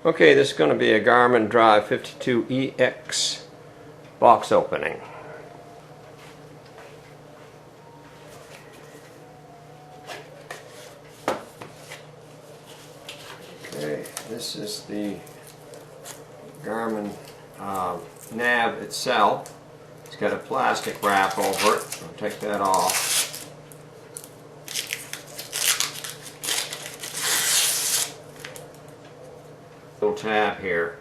Okay, this is going to be a Garmin Drive 52EX box opening. Okay, this is the Garmin nav itself. It's got a plastic wrap over it. I'll take that off. Little tab here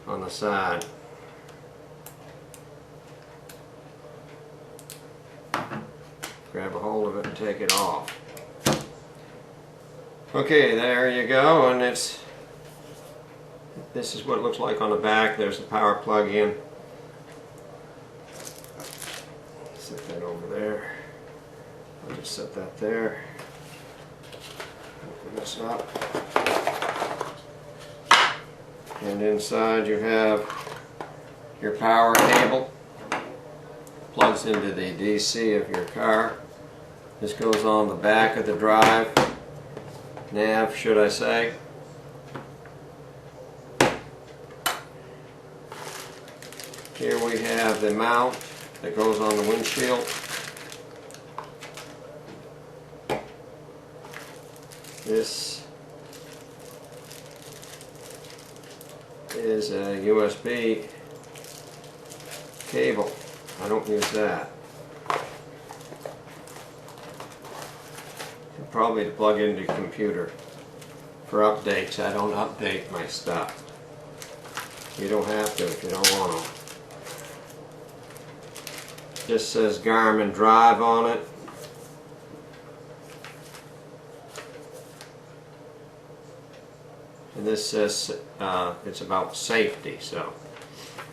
on the side. Grab a hold of it and take it off. Okay, there you go, and this is what it looks like on the back. There's the power plug-in. Set that over there. I'll just set that there. Open this up. And inside you have your power cable. Plugs into the DC of your car. This goes on the back of the drive. Nav, should I say. Here we have the mount that goes on the windshield. This is a USB cable. I don't use that. Probably to plug into your computer for updates. I don't update my stuff. You don't have to if you don't want to. Just says Garmin Drive on it. And this says it's about safety. So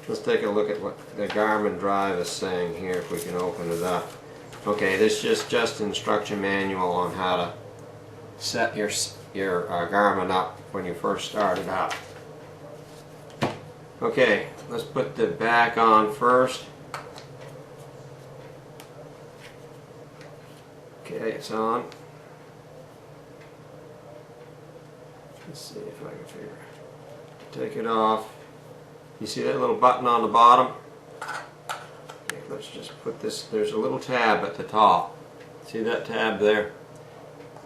let's take a look at what the Garmin Drive is saying here, if we can open it up. Okay, this is just instruction manual on how to set your Garmin up when you first start it up. Okay, let's put the back on first. Okay, it's on. Let's see if I can figure it. Take it off. You see that little button on the bottom? Okay, let's just put this. There's a little tab at the top. See that tab there?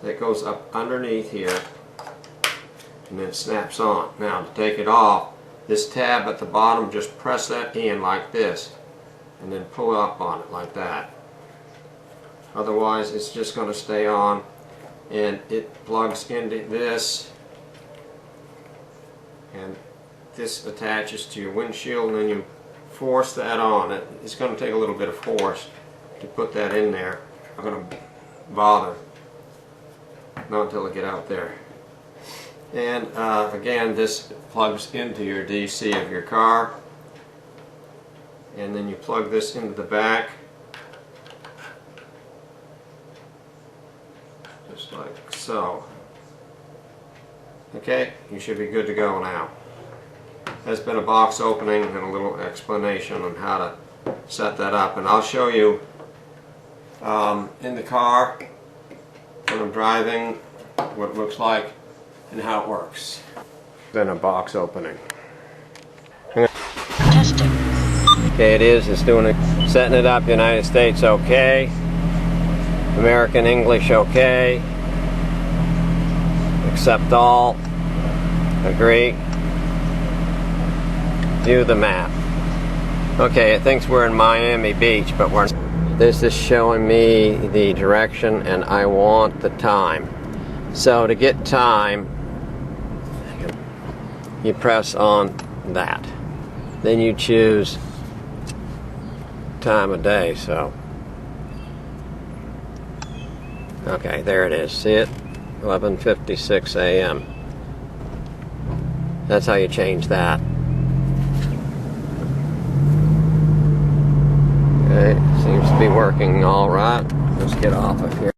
That goes up underneath here and then snaps on. Now to take it off, this tab at the bottom, just press that in like this and then pull up on it like that. Otherwise it's just going to stay on, and it plugs into this, and this attaches to your windshield, and then you force that on. It's going to take a little bit of force to put that in there. I'm going to bother. Not until I get out there. And again, this plugs into your DC of your car. And then you plug this into the back. Just like so. Okay, you should be good to go now. That's been a box opening and a little explanation on how to set that up. And I'll show you in the car when I'm driving what it looks like and how it works. Then a box opening. Testing. Okay, it's doing it, setting it up. United States okay, American English okay, accept all, agree, view the map. Okay, it thinks we're in Miami Beach, but we're. This is showing me the direction, and I want the time. So to get time, you press on that. Then you choose time of day. So, okay, there it is. See it? 11:56 a.m. That's how you change that. Okay, seems to be working all right. Let's get off of here.